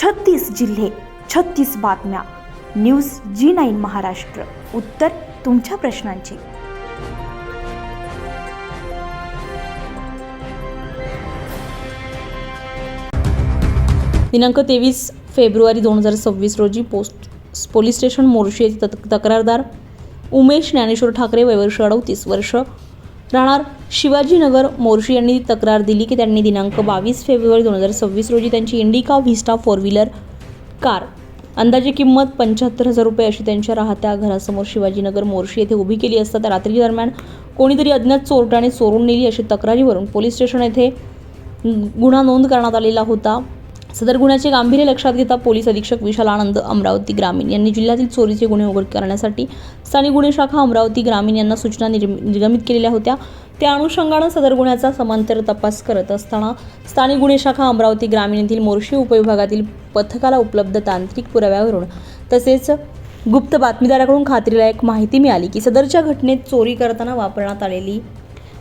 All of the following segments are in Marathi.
36 जिल्हे, 36 बातम्या. News G9 Maharashtra. उत्तर तुमच्या प्रश्नांची. दिनांक 23 फेब्रुवारी 2026 रोजी पोलीस स्टेशन मोर्शी येथे तक्रारदार उमेश ज्ञानेश्वर ठाकरे वय वर्ष 38 वर्ष राहणार शिवाजीनगर मोर्शी यांनी तक्रार दिली की त्यांनी दिनांक 22 फेब्रुवारी 2026 रोजी त्यांची इंडिका व्हिस्टा 4 व्हीलर कार अंदाजे किंमत 75,000 रुपये अशी त्यांच्या राहत्या घरासमोर शिवाजीनगर मोर्शी येथे उभी केली असता त्या रात्री दरम्यान कोणीतरी अज्ञात चोरट्याने चोरून नेली अशी तक्रारीवरून पोलीस स्टेशन येथे गुन्हा नोंद करण्यात आलेला होता. सदर गुन्ह्याचे गांभीर्य लक्षात घेता पोलीस अधीक्षक विशाल आनंद अमरावती ग्रामीण यांनी जिल्ह्यातील चोरीचे गुन्हे उघड करण्यासाठी स्थानिक गुन्हे शाखा अमरावती ग्रामीण यांना सूचना निर्गमित केलेल्या होत्या. त्या अनुषंगाने सदर गुन्ह्याचा समांतर तपास करत असताना स्थानिक गुन्हे शाखा अमरावती ग्रामीण येथील मोर्शी उपविभागातील पथकाला उपलब्ध तांत्रिक पुराव्यावरून तसेच गुप्त बातमीदाराकडून खात्रीलायक माहिती मिळाली की सदरच्या घटनेत चोरी करताना वापरण्यात आलेली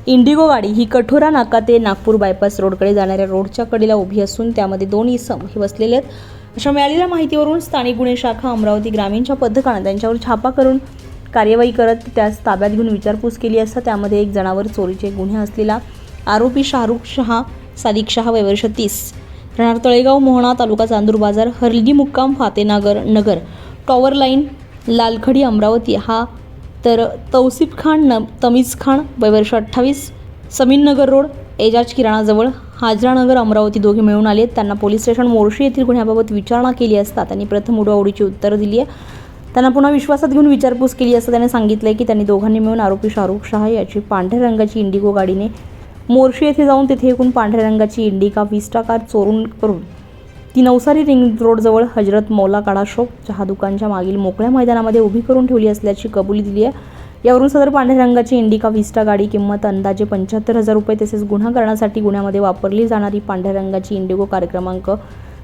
इंडिगो गाडी ही कठोरा नाका ते नागपूर बायपास रोडकडे जाणाऱ्या रोडच्या कडेला उभी असून त्यामध्ये 2 इसम हे बसलेले आहेत. अशा मिळालेल्या माहितीवरून स्थानिक गुन्हे शाखा अमरावती ग्रामीणच्या पथकाने त्यांच्यावर छापा करून कार्यवाही करत त्यास ताब्यात घेऊन विचारपूस केली असता त्यामध्ये एक जणावर चोरीचे गुन्हे असलेला आरोपी शाहरुख शहा सादिक शहा वय वर्ष 30 राहणार तळेगाव मोहणा तालुका चांदूर बाजार हरलगी मुक्काम फातेनगर नगर टॉवर लाईन लालखडी अमरावती हा तर तौसिफ खान तमीज खान वय वर्ष 28 समीननगर रोड एजाज किराणाजवळ हाजरानगर अमरावती दोघे मिळून आले. त्यांना पोलीस स्टेशन मोर्शी येथील गुन्ह्याबाबत विचारणा केली असता त्यांनी प्रथम उडवाउडीची उत्तरं दिली आहे. त्यांना पुन्हा विश्वासात घेऊन विचारपूस केली असता त्याने सांगितले की त्यांनी दोघांनी मिळून आरोपी शाहरुख शहा याची पांढऱ्या रंगाची इंडिगो गाडीने मोर्शी येथे जाऊन तेथे एकूण पांढऱ्या रंगाची इंडिका व्हिस्टा कार चोरून करून ती नवसारी रिंग रोडजवळ हजरत मौला काडा शॉप चहा दुकानच्या मागील मोकळ्या मैदानामध्ये उभी करून ठेवली असल्याची कबुली दिली आहे. यावरून सदर पांढऱ्या रंगाची इंडिका व्हिस्टा गाडी किंमत अंदाजे 75,000 रुपये तसेच गुन्हा करण्यासाठी गुन्ह्यामध्ये वापरली जाणारी पांढऱ्या रंगाची इंडिगो कार क्रमांक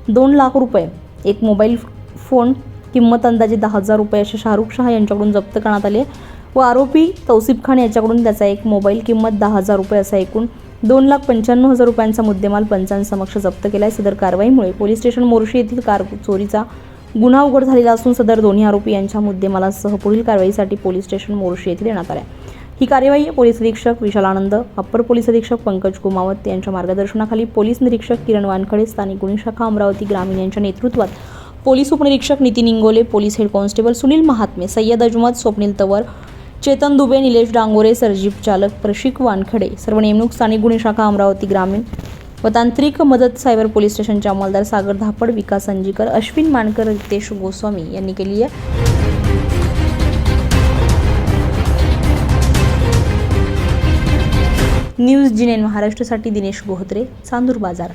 2 लाख रुपये एक मोबाईल फोन किंमत अंदाजे 10,000 रुपये असे शाहरुख शहा यांच्याकडून जप्त करण्यात आले व आरोपी तौसिफ खान याच्याकडून त्याचा एक मोबाईल किंमत 10,000 रुपये असा एकूण 2,95,000 रुपयांचा मुद्देमाल पंचांसमक्ष जप्त केला आहे. सदर कारवाईमुळे पोलीस स्टेशन मोर्शी येथील कार चोरीचा गुन्हा उघड झालेला असून सदर दोन्ही आरोपी यांच्या मुद्देमालासह पुढील कारवाईसाठी पोलीस स्टेशन मोर्शी येथे देण्यात आले. ही कार्यवाही पोलीस अधीक्षक विशाल आनंद अप्पर पोलीस अधीक्षक पंकज कुमावत यांच्या मार्गदर्शनाखाली पोलीस निरीक्षक किरण वानखडे स्थानिक गुन्हे शाखा अमरावती ग्रामीण यांच्या नेतृत्वात पोलीस उपनिरीक्षक Nitin Ingole police head constable Sunil Mahatme Sayyad Ajmat Swapnil Tawar Chetan Dubey Nilesh Dangore सरजीप चालक प्रशिक वानखडे सर्व नेमणूक स्थानिक गुन्हे शाखा अमरावती ग्रामीण व तांत्रिक मदत सायबर पोलीस स्टेशनचे अंमलदार सागर धापड विकास संजीकर अश्विन मानकर रितेश गोस्वामी यांनी केली आहे. न्यूज G9 महाराष्ट्रासाठी दिनेश गोहत्रे चांदूर बाजार.